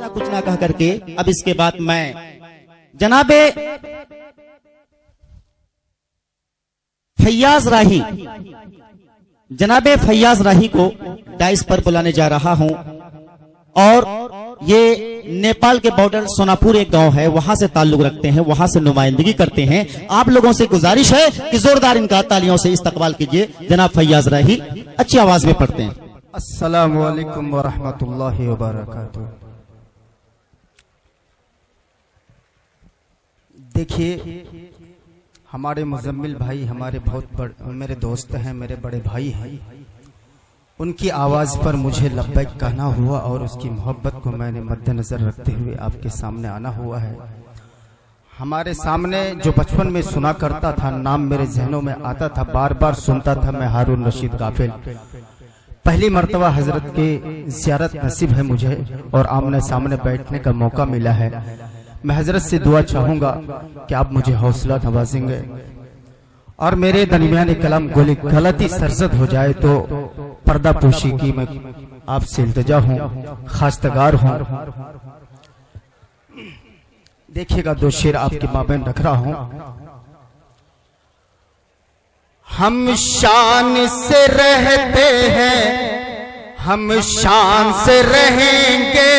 कुछ ना कह करके अब इसके बाद मैं जनाबे फैयाज राही को डाइस पर बुलाने जा रहा हूं। और ये नेपाल के बॉर्डर सोनापुर एक गांव है, वहां से ताल्लुक रखते हैं, वहां से नुमाइंदगी करते हैं। आप लोगों से गुजारिश है कि जोरदार इनका तालियों से इस्तकबाल कीजिए। जनाब फैयाज राही अच्छी आवाज में पढ़ते हैं। अस्सलामु अलैकुम व रहमतुल्लाहि व बरकातुहू। देखिए, हमारे मुजम्मिल भाई हमारे बहुत मेरे दोस्त हैं, मेरे बड़े भाई हैं। उनकी आवाज़ पर मुझे लब्बैक कहना हुआ और उसकी मोहब्बत को मैंने मद्देनजर रखते हुए आपके सामने आना हुआ है। हमारे सामने जो बचपन में सुना करता था, नाम मेरे जहनों में आता था, बार बार सुनता था मैं, हारून रशीद गाफिल। पहली मर्तबा हजरत के ज़ियारत नसीब है मुझे और आमने सामने बैठने का मौका मिला है। मैं हजरत से दुआ चाहूंगा कि आप मुझे हौसला नवाजेंगे और मेरे दरमियान कलाम गोली गलती सरजद हो जाए तो पर्दा पोशी की मैं आपसे इल्तिजा हूं, खास्तगार हूं। देखिएगा, दो शेर आपके माबैन रख रहा हूं। हम शान से रहते हैं, हम शान से रहेंगे,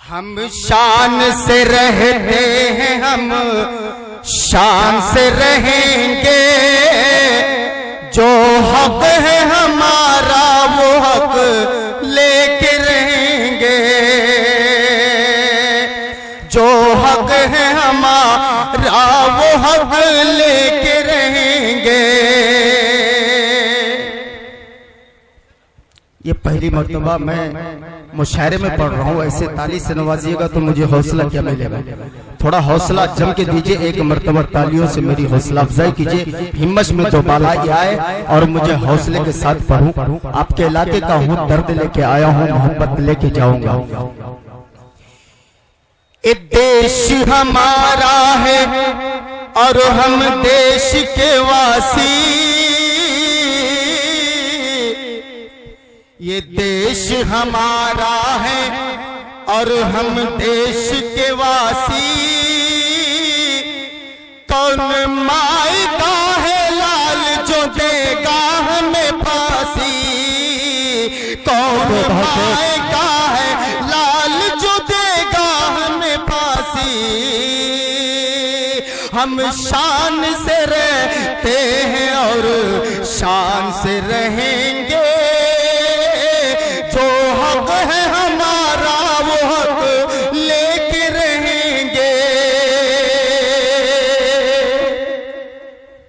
हम शान से रहते हैं, हम शान से रहेंगे। जो हक है हमारा वो हक लेके रहेंगे, जो हक है हमारा वो हक लेके रहेंगे। ये पहली मर्तबा मैं मुशायरे में पढ़ रहा हूँ, ऐसे ताली से नवाजिएगा तो मुझे हौसला क्या मिलेगा। थोड़ा हौसला जम के दीजिए, एक मर्तबा तालियों से मेरी हौसला अफजाई कीजिए, हिम्मत में तो बाला आए और मुझे हौसले के साथ पढ़ूं। आपके इलाके का हूँ, दर्द लेके आया हूँ, मोहब्बत लेके जाऊंगा। ये देश हमारा है और हम देश के वासी, ये देश हमारा है और हम देश के वासी। कौन मायका है लाल जो देगा हमें फांसी, कौन मायका है लाल जो देगा हमें फांसी। हम शान से रहते हैं और शान से रहेंगे। जो हक है हमारा वो हक लेके रहेंगे।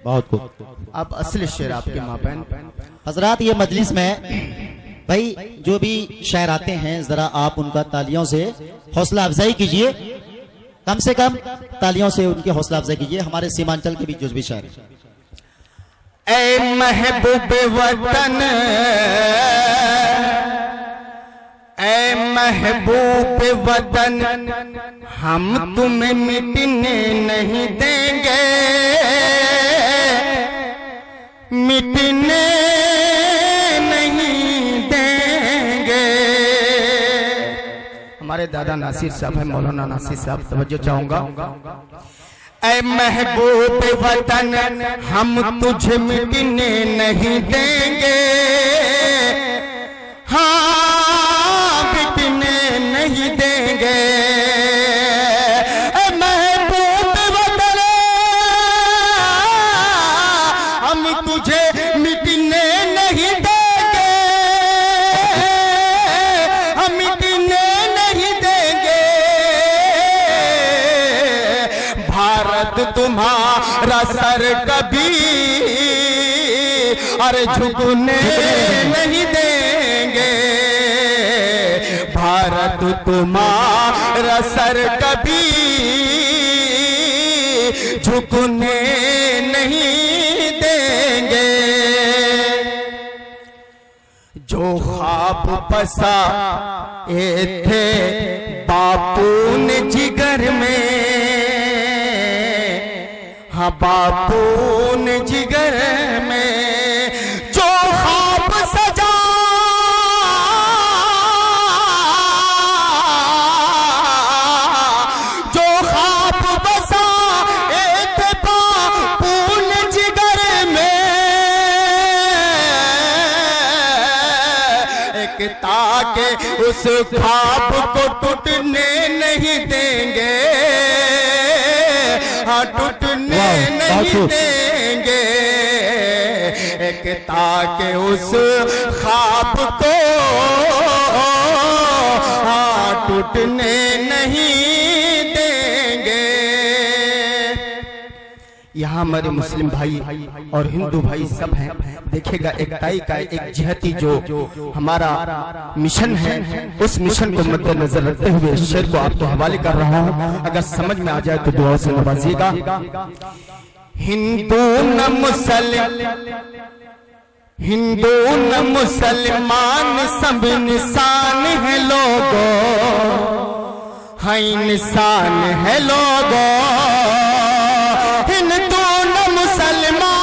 बहुत खूब। अब असली शेर आपके माबैन। हजरात, ये मजलिस में भाई जो भी शायर आते हैं, जरा आप उनका तालियों से हौसला अफजाई कीजिए, कम से कम तालियों से उनकी हौसला अफजाई कीजिए। हमारे सीमांचल के भी जो भी शायर हैं। ऐ महबूब वतन, ऐ महबूब वतन, हम तुम्हें मिटने नहीं देंगे, मिटने नहीं देंगे। हमारे दादा नासिर साहब है, मौलाना नासिर साहब, तवज्जो चाहूंगा। ऐ महबूब वतन, हम तुझे मिटने नहीं देंगे, हाँ मिटने नहीं देंगे। ऐ महबूब वतन, हम तुझे मिटने नहीं देंगे, हम मिटने नहीं देंगे। भारत तुम्हारा सर कभी अरे झुकने नहीं देंगे, भारत तुम्हारा सर कभी झुकने नहीं देंगे। जो ख्वाब बसाए थे बापू ने जिगर में, हाँ बापू ने जिगर में, जो ख्वाब सजाए एकता के उस ख्वाब को टूटने नहीं देंगे, हाँ टूटने नहीं देंगे। एकता के उस ख्वाब को हाँ टूटने नहीं देंगे। यहाँ हमारे मुस्लिम भाई और हिंदू भाई सब हैं। देखिएगा एकताई का एक जिहती जो हमारा मिशन है, उस मिशन को मद्देनजर रखते हुए इस शेर को आपको हवाले कर रहा हूँ। अगर समझ में आ जाए तो दुआ से नवाजिएगा। हिंदू न मुसलमान सब इंसान है लोगों, हाँ इंसान है लोगों। हिंदू न मुसलमान,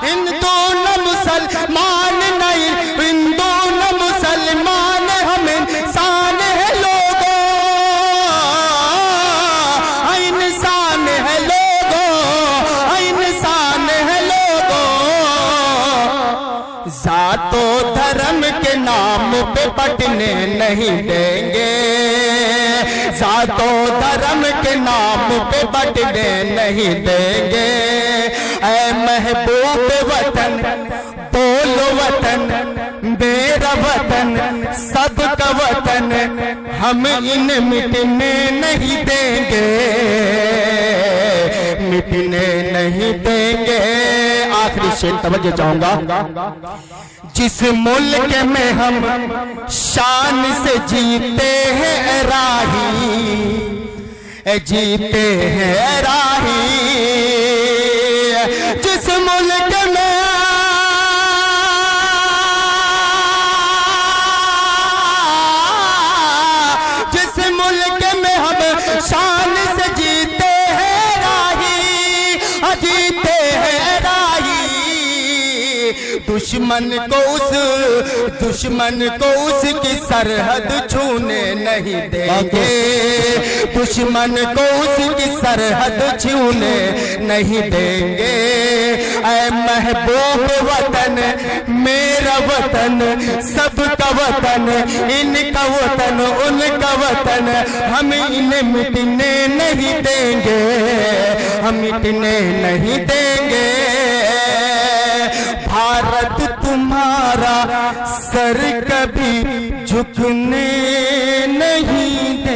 हिंदू न मुसलमान नहीं, हिंदू न मुसलमान हम इंसान है लोगों, इंसान है लोगों, इंसान है लोगों। जातो धर्म के नाम पे बटने नहीं देंगे, जातो धर्म के नाम पे बटने नहीं देंगे। ऐ महबूब वतन बोलो वतन, मेरा वतन सबका वतन, हम इन मिटने नहीं देंगे, मिटने नहीं देंगे। आखिरी शेर तवज्जो चाहूंगा। जिस मुल्क में हम शान से जीते हैं राही, जीते हैं राही, जिस मुल्क में हम शान से जीते हैं राही, जीते हैं राही। दुश्मन को उसकी सरहद छूने नहीं देंगे, दुश्मन को उसकी सरहद छूने नहीं देंगे। ऐ महबूब वतन मेरा वतन सबका वतन, इनका वतन उनका वतन, हम इन्हें मिटने नहीं देंगे, हम मिटने नहीं देंगे। भारत तुम्हारा सर कभी झुकने नहीं देंगे।